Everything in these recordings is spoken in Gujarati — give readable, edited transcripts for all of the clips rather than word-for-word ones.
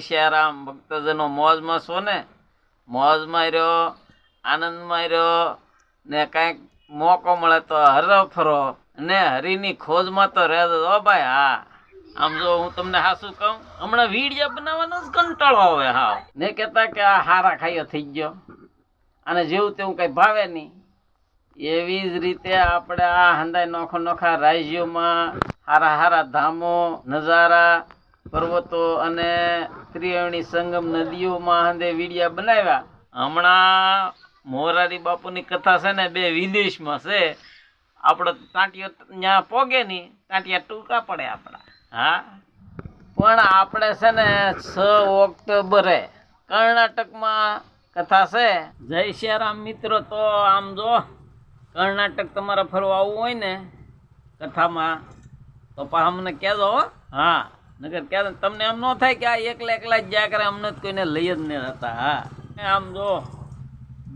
સિયારામ ભક્તજનો મોજમાં છો ને? મોજમાં રહ્યો, આનંદમાં રહ્યો ને કાંઈક મોકો મળે તો હરો ફરો ને હરીની ખોજમાં તો રહેજો હો ભાઈ. હા, આમ જો હું તમને હાસું કહું, હમણાં વિડીયો બનાવવાનો જ કંટાળો આવે. હા, ને કહેતા કે આ હારા ખાયો થઈ ગયો અને જેવું તેવું કઈ ભાવે નહીં. એવી જ રીતે આપણે આ હંદાય નોખા નોખા રાજ્યોમાં હારા હારા ધામો, નજારા, પર્વતો અને ત્રિવેણી સંગમ નદીઓમાં હંદે વિડીયા બનાવ્યા. હમણાં મોરારી બાપુની કથા છે ને, બે વિદેશમાં છે. આપણે ટાંટિયો ત્યાં પોગે નહીં, ટાંટિયા ટૂંકા પડે આપણા. હા, પણ આપણે છે ને 6 ઓક્ટોબરે કર્ણાટકમાં કથા છે. જય સિયારામ મિત્રો. તો આમ જો કર્ણાટક તમારે ફરવા આવવું હોય ને કથામાં તો પાછા અમને કહેજો. હા, નગર કહેજો તમને એમ ન થાય કે આ એકલા એકલા જ જ્યાં કરે, અમને તો કોઈને લઈ જ નહીં રહેતા. હા, આમ જો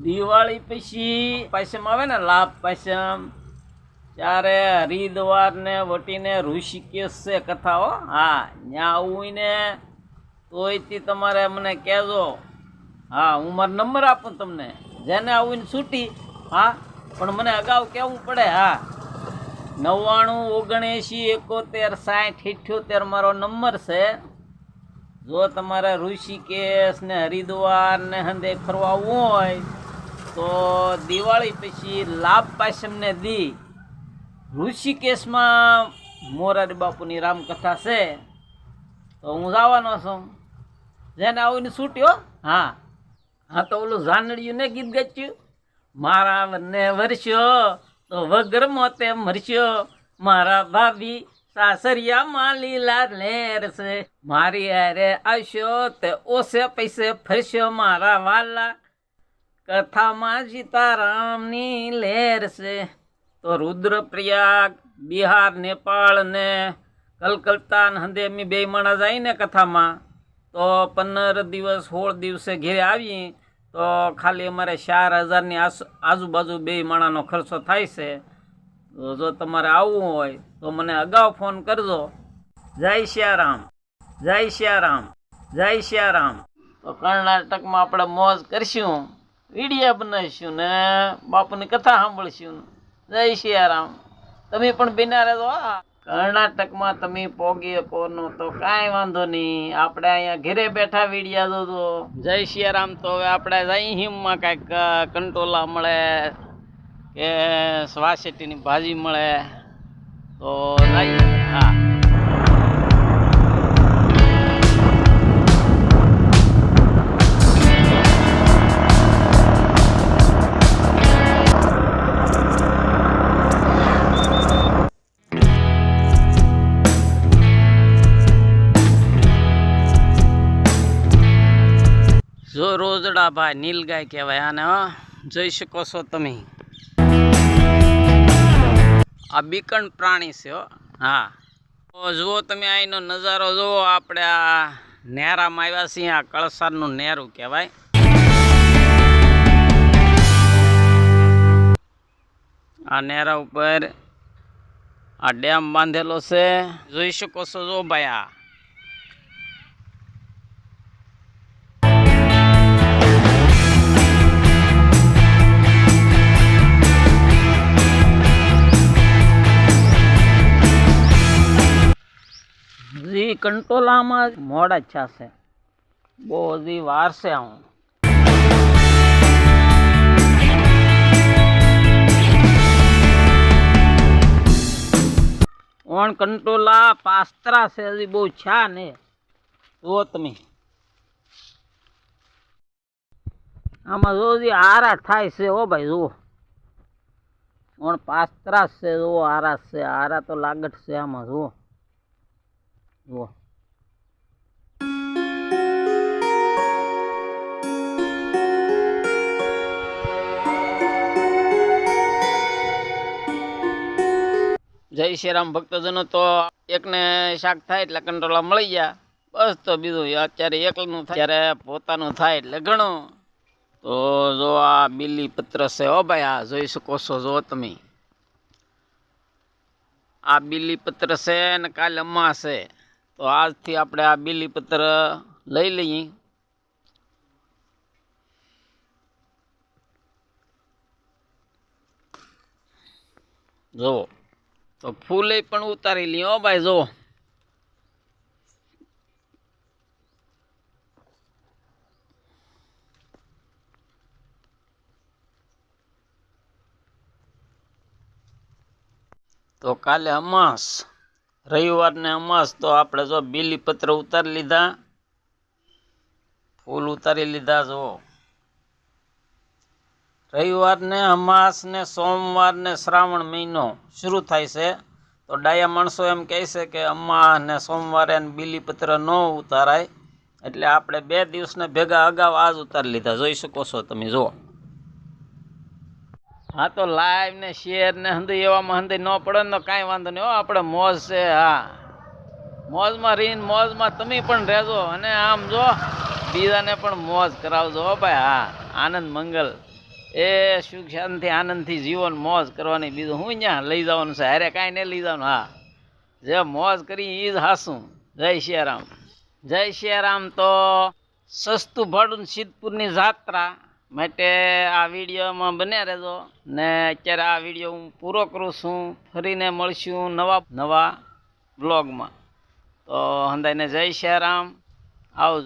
દિવાળી પછી પાછમ આવે ને લાભ પાછમ, ત્યારે હરિદ્વાર ને વટીને ઋષિકેશ છે કથાઓ. હા, ત્યાં આવવું હોય ને તોયથી તમારે મને કહેજો. હા, હું મારો નંબર આપું તમને, જેને આવું ને છૂટી. હા, પણ મને અગાઉ કહેવું પડે. હા, 9979716078 મારો નંબર છે. જો તમારે ઋષિકેશ ને હરિદ્વાર ને હંદે ફરવા આવવું હોય તો દિવાળી પછી લાભ પાસમને દી ઋષિકેશમાં મોરારી બાપુની રામકથા છે. તો હું જવાનો છું, જેને આવીને છૂટ્યો. હા હા, તો ઓલું જાનડિયું ને ગીત ગાચ્યું, મારા બંને વર્ષો તો વગર મોતે મરશો, મારા ભાભી સાસરિયામાં લીલા લેર છે, મારી હારે આવશો તે ઓસે પૈસે ફરશો, મારા વાલા કથામાં સીતારામની લેર છે. તો રુદ્રપ્રયાગ, બિહાર, નેપાળ ને કલકત્તા હંદે અમે 2 માણસ જાય ને કથામાં, તો 15 દિવસ 16 દિવસે ઘેરે આવીએ તો ખાલી અમારે 4000ની આજુબાજુ 2 માણાનો ખર્ચો થાય છે. તો જો તમારે આવવું હોય તો મને અગાઉ ફોન કરજો. જય સિયારામ, જય સિયારામ, જય સિયારામ. તો કર્ણાટકમાં આપણે મોજ કરશું, વિડીયા બનાવીશું ને બાપુની કથા સાંભળશું. જય સિયારામ. તમે પણ બિના રહેજો. કર્ણાટકમાં તમે પોગી શકો નો તો કાંઈ વાંધો નહીં, આપણે અહીંયા ઘરે બેઠા વિડીયા જોજો. જય સિયારામ. તો હવે આપણે જઈ હિમમાં કાંઈક કંટોલા મળે કે સ્વાસેટીની ભાજી મળે તો જઈએ. હા, જો રોજડા ભાઈ નીલગાય કહેવાય આને. જોઈ શકો છો તમે, આ બીકણ પ્રાણી છે. હા, તો જુઓ તમે અહીંનો નજારો જુઓ. આપણે આ નેરામાં આવ્યા છીએ, આ કળસારનું નેરું કહેવાય. આ નેરા ઉપર આ ડેમ બાંધેલો છે, જોઈ શકો છો. જો ભાઈ આ કંટોલામાં મોડા જ છે, બહુ હજી વાર છે. હું ઓણ કંટોલા પાસ્ત્રા છે, હજી બહુ છા ને. જુઓ તમે આમાં જો હજી આરા થાય છે. હો ભાઈ જુઓ, ઓણ પાસ્ત્રા છે, જુઓ આરા છે, આરા તો લાગટ છે આમાં. જુઓ જુઓ, જય શ્રીરામ ભક્તજનો. તો એકને શાક થાય એટલે કંટોલા મળી ગયા, બસ. તો બીજું અત્યારે એકલું થાય, ત્યારે પોતાનું થાય એટલે ઘણું. તો જો આ બીલી પત્ર છે. હો ભાઈ, આ જોઈ શકો છો. જો તમે આ બીલીપત્ર છે ને કાલે અમાસ છે, તો આજથી આપણે આ બીલીપત્ર લઈ લઈએ. જુઓ તો ફૂલે પણ ઉતારી લઈએ હો ભાઈ. જુઓ તો કાલે અમાસ, રવિવારને અમાસ, તો આપણે જો બીલીપત્ર ઉતારી લીધા, ફૂલ ઉતારી લીધા. જો રવિવારને અમાસ ને સોમવારને શ્રાવણ મહિનો શરૂ થાય છે. તો ડાયા માણસો એમ કહે છે કે અમાસ ને સોમવારે બીલીપત્ર ન ઉતારાય, એટલે આપણે 2 દિવસને ભેગા અગાઉ આજ ઉતારી લીધા. જોઈ શકો છો તમે. જુઓ હા, તો લાઈવ ને શેર ને હંધી એવામાં હંધી ન પડે ને તો કાંઈ વાંધો નહીં હો. આપણે મોજ છે. હા, મોજમાં રહીને મોજમાં તમે પણ રહેજો, અને આમ જો બીજાને પણ મોજ કરાવજો હો ભાઈ. હા, આનંદ મંગલ એ સુખ શાંતિ આનંદથી જીવન મોજ કરવાની. બીજું હું ત્યાં લઈ જવાનું છે? હારે કાંઈ નહીં લઈ જવાનું. હા, જે મોજ કરી એ જ હાસું. જય સિયારામ, જય સિયારામ. તો સસ્તું ભાડું સિદ્ધપુરની જાત્રા માટે આ વિડીયોમાં બન્યા રહેજો. ને અત્યારે આ વિડીયો હું પૂરો કરું છું. ફરીને મળશું નવા બ્લોગમાં. તો હંધાઈને જય સિયારામ. આવજો.